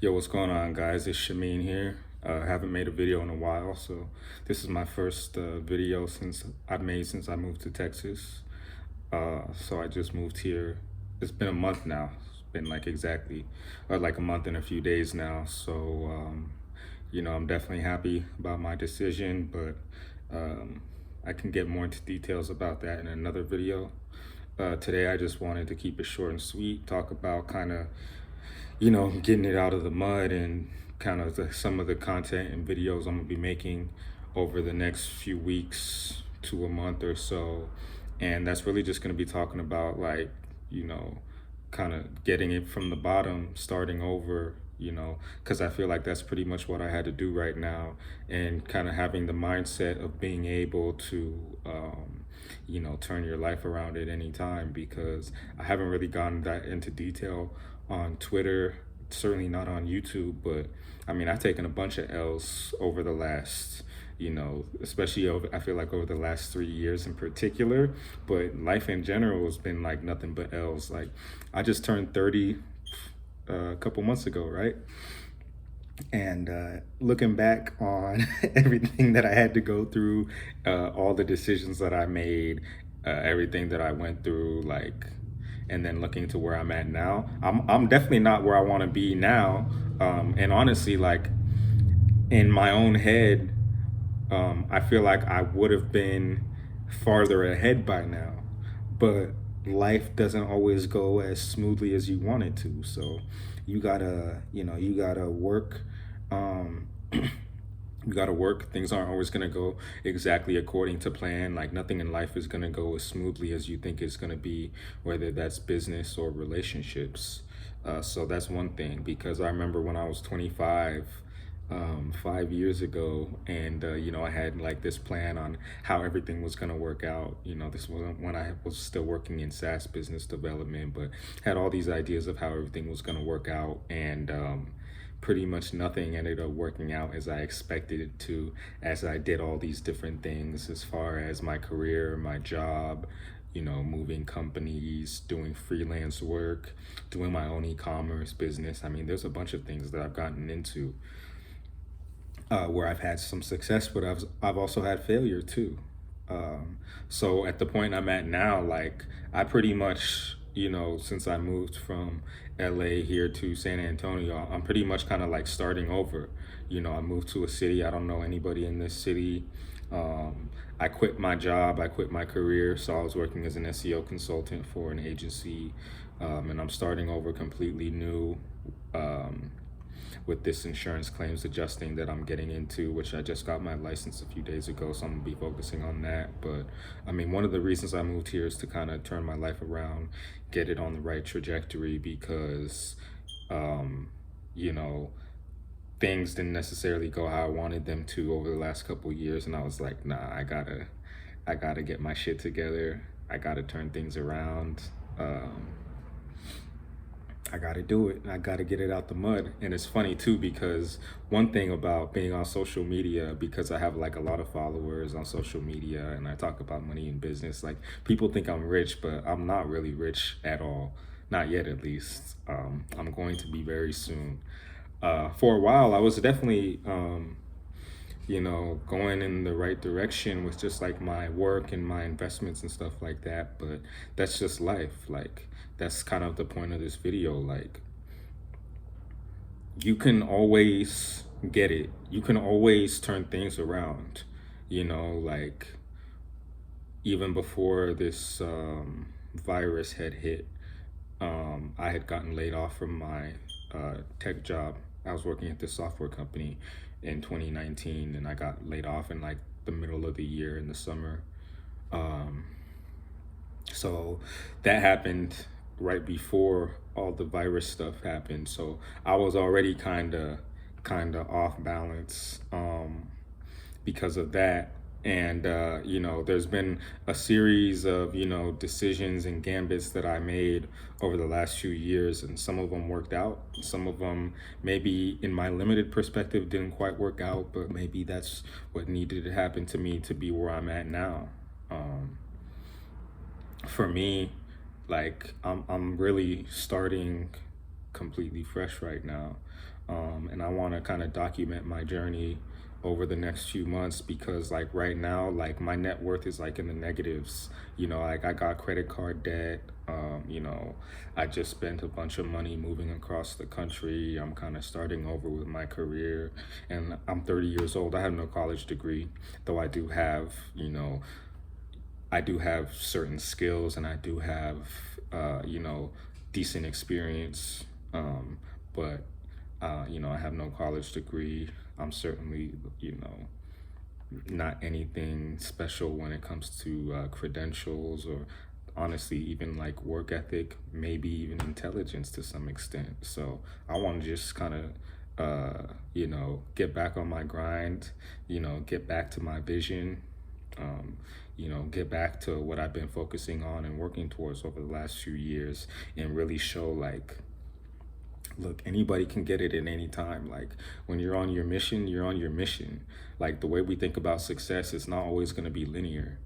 Yo, what's going on, guys? It's Shameen here. Haven't made a video in a while, so this is my first video since I moved to Texas. So I just moved here. It's been a month now. It's been like a month and a few days now. So I'm definitely happy about my decision, but I can get more into details about that in another video. Today, I just wanted to keep it short and sweet, talk about getting it out of the mud and some of the content and videos I'm gonna be making over the next few weeks to a month or so. And that's really just gonna be talking about you know, kind of getting it from the bottom, starting over, because I feel like that's pretty much what I had to do right now, and kind of having the mindset of being able to, turn your life around at any time, because I haven't really gotten that into detail on Twitter, certainly not on YouTube, but I mean, I've taken a bunch of L's over the last, especially I feel like over the last 3 years in particular, but life in general has been like nothing but L's. Like, I just turned 30 a couple months ago, right? And looking back on everything that I had to go through, all the decisions that I made, everything that I went through, and then looking to where I'm at now, I'm definitely not where I want to be now. And honestly, like, in my own head, I feel like I would have been farther ahead by now, but life doesn't always go as smoothly as you want it to. So you gotta work. Um, you gotta work. Things aren't always gonna go exactly according to plan. Like, nothing in life is gonna go as smoothly as you think it's gonna be, whether that's business or relationships. So that's one thing, because I remember when I was 25, 5 years ago, and I had like this plan on how everything was gonna work out. This wasn't when I was still working in SaaS business development, but had all these ideas of how everything was gonna work out, and pretty much nothing ended up working out as I expected it to, as I did all these different things as far as my career, my job, moving companies, doing freelance work, doing my own e-commerce business. I mean, there's a bunch of things that I've gotten into, where I've had some success, but I've also had failure too. So at the point I'm at now, like, I pretty much, since I moved from LA here to San Antonio, I'm pretty much kind of like starting over. I moved to a city, I don't know anybody in this city. I quit my job, I quit my career, so I was working as an SEO consultant for an agency, and I'm starting over completely new. With this insurance claims adjusting that I'm getting into, which I just got my license a few days ago, so I'm gonna be focusing on that. But I mean, one of the reasons I moved here is to kind of turn my life around, get it on the right trajectory, because um, you know, things didn't necessarily go how I wanted them to over the last couple of years, and I was like, nah, I gotta get my shit together. I gotta turn things around. Um, I gotta do it. I gotta get it out the mud. And it's funny too, because one thing about being on social media, because I have like a lot of followers on social media and I talk about money and business, like, people think I'm rich, but I'm not really rich at all. Not yet, at least. I'm going to be very soon. For a while, I was definitely, going in the right direction with just like my work and my investments and stuff like that. But that's just life. Like, that's kind of the point of this video. Like, you can always get it. You can always turn things around. Like, even before this virus had hit, I had gotten laid off from my tech job. I was working at this software company in 2019, and I got laid off in like the middle of the year in the summer. Um, so that happened right before all the virus stuff happened. So I was already kind of off balance, because of that. And there's been a series of decisions and gambits that I made over the last few years, and some of them worked out. Some of them, maybe in my limited perspective, didn't quite work out, but maybe that's what needed to happen to me to be where I'm at now. Um, for me, like, I'm really starting completely fresh right now. And I want to kind of document my journey over the next few months, because like right now, like my net worth is like in the negatives. Like I got credit card debt. I just spent a bunch of money moving across the country. I'm kind of starting over with my career, and I'm 30 years old. I have no college degree, though I do have certain skills, and I do have, decent experience. But I have no college degree. I'm certainly, not anything special when it comes to credentials, or honestly, even like work ethic, maybe even intelligence to some extent. So I want to just kind of, get back on my grind, get back to my vision, um, get back to what I've been focusing on and working towards over the last few years, and really show like, look, anybody can get it at any time. Like when you're on your mission, you're on your mission. Like the way we think about success is not always going to be linear.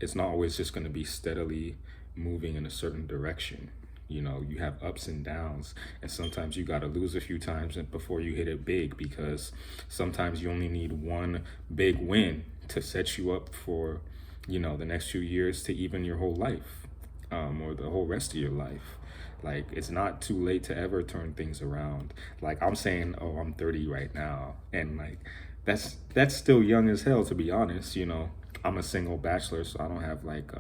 It's not always just going to be steadily moving in a certain direction. You have ups and downs, and sometimes you got to lose a few times before you hit it big, because sometimes you only need one big win to set you up for, the next few years to even your whole life, or the whole rest of your life. Like it's not too late to ever turn things around. Like I'm saying, oh, I'm 30 right now, and like that's still young as hell, to be honest. I'm a single bachelor, so I don't have like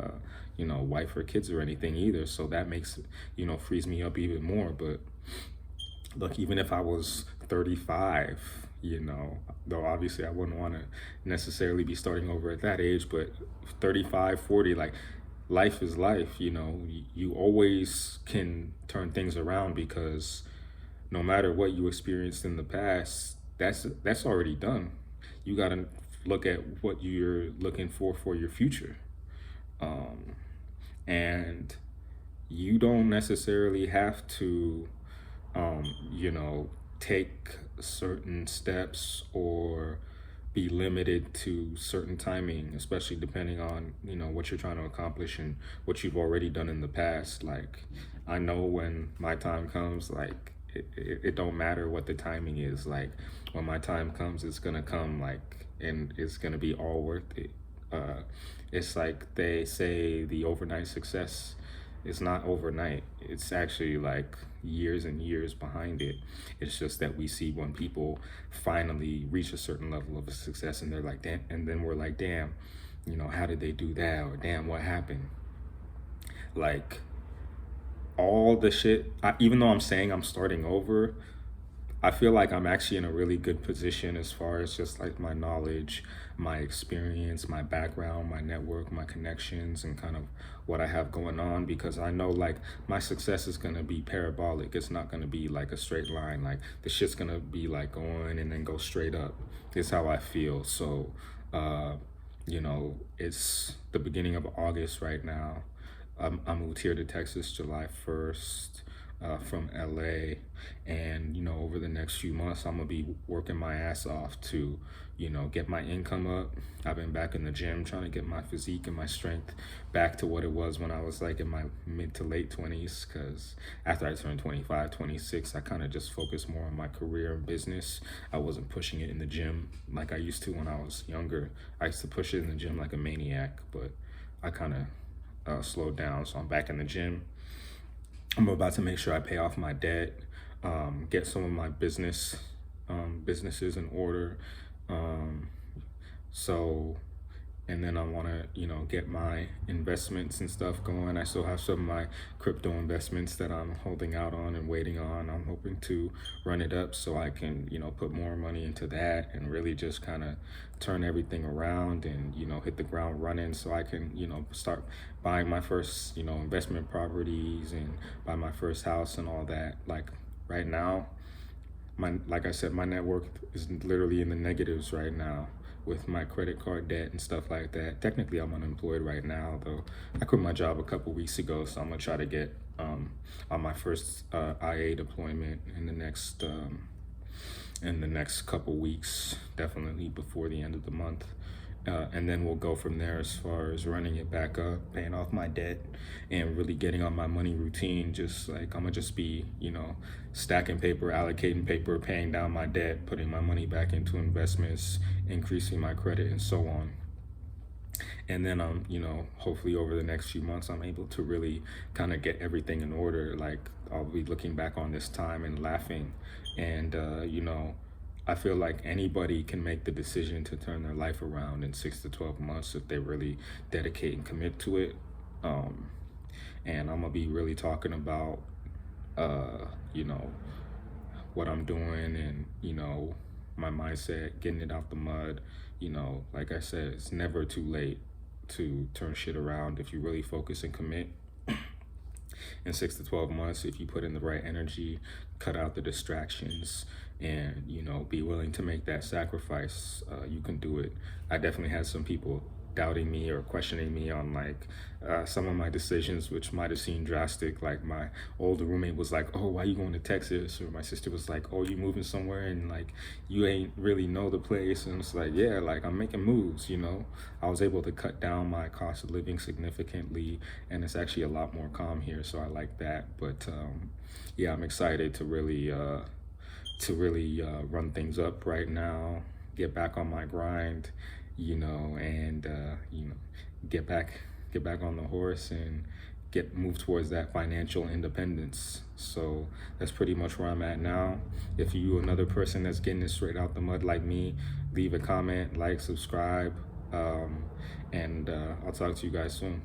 wife or kids or anything either. So that makes, frees me up even more. But look, even if I was 35, though obviously I wouldn't want to necessarily be starting over at that age, but 35, 40, like life is life. You always can turn things around, because no matter what you experienced in the past, that's already done. You got to look at what you're looking for your future. And you don't necessarily have to, take certain steps or be limited to certain timing, especially depending on, what you're trying to accomplish and what you've already done in the past. Like, I know when my time comes, like, it don't matter what the timing is. Like, when my time comes, it's gonna come, like, and it's gonna be all worth it. It's like they say, the overnight success is not overnight. It's actually like years and years behind it. It's just that we see when people finally reach a certain level of success, and they're like, damn, and then we're like, damn, how did they do that? Or damn, what happened? Like all the shit, even though I'm saying I'm starting over, I feel like I'm actually in a really good position as far as just like my knowledge, my experience, my background, my network, my connections, and kind of what I have going on, because I know like my success is going to be parabolic. It's not going to be like a straight line. Like the shit's going to be like going and then go straight up. It's how I feel. So, it's the beginning of August right now. I moved here to Texas July 1st. From LA, and over the next few months I'm gonna be working my ass off to get my income up. I've been back in the gym trying to get my physique and my strength back to what it was when I was like in my mid to late 20s, because after I turned 25, 26, I kind of just focused more on my career and business. I wasn't pushing it in the gym like I used to when I was younger. I used to push it in the gym like a maniac, but I kind of slowed down, so I'm back in the gym. I'm about to make sure I pay off my debt, get some of my businesses in order. Um, so, and then I want to, get my investments and stuff going. I still have some of my crypto investments that I'm holding out on and waiting on. I'm hoping to run it up so I can, put more money into that and really just kind of turn everything around and, hit the ground running, so I can, start buying my first, investment properties and buy my first house and all that. Like right now, like I said, my net worth is literally in the negatives right now with my credit card debt and stuff like that. Technically, I'm unemployed right now, though. I quit my job a couple weeks ago, so I'm gonna try to get on my first IA deployment in the next couple weeks, definitely before the end of the month. And then we'll go from there as far as running it back up, paying off my debt, and really getting on my money routine. Just like I'm gonna just be, stacking paper, allocating paper, paying down my debt, putting my money back into investments, increasing my credit, and so on. And then hopefully over the next few months, I'm able to really kind of get everything in order. Like I'll be looking back on this time and laughing, and I feel like anybody can make the decision to turn their life around in 6 to 12 months if they really dedicate and commit to it. And I'm gonna be really talking about, uh, you know, what I'm doing, and my mindset, getting it out the mud. Like I said, it's never too late to turn shit around if you really focus and commit. In 6 to 12 months, if you put in the right energy, cut out the distractions, and be willing to make that sacrifice, you can do it. I definitely had some people doubting me or questioning me on like some of my decisions, which might have seemed drastic. Like my older roommate was like, "Oh, why you going to Texas?" Or my sister was like, "Oh, you moving somewhere and like you ain't really know the place." And it's like, yeah, like I'm making moves. I was able to cut down my cost of living significantly, and it's actually a lot more calm here, so I like that. But yeah, I'm excited to really run things up right now, get back on my grind, and get back on the horse and get move towards that financial independence. So that's pretty much where I'm at now. If you another person that's getting it straight out the mud like me, leave a comment, like, subscribe, and I'll talk to you guys soon.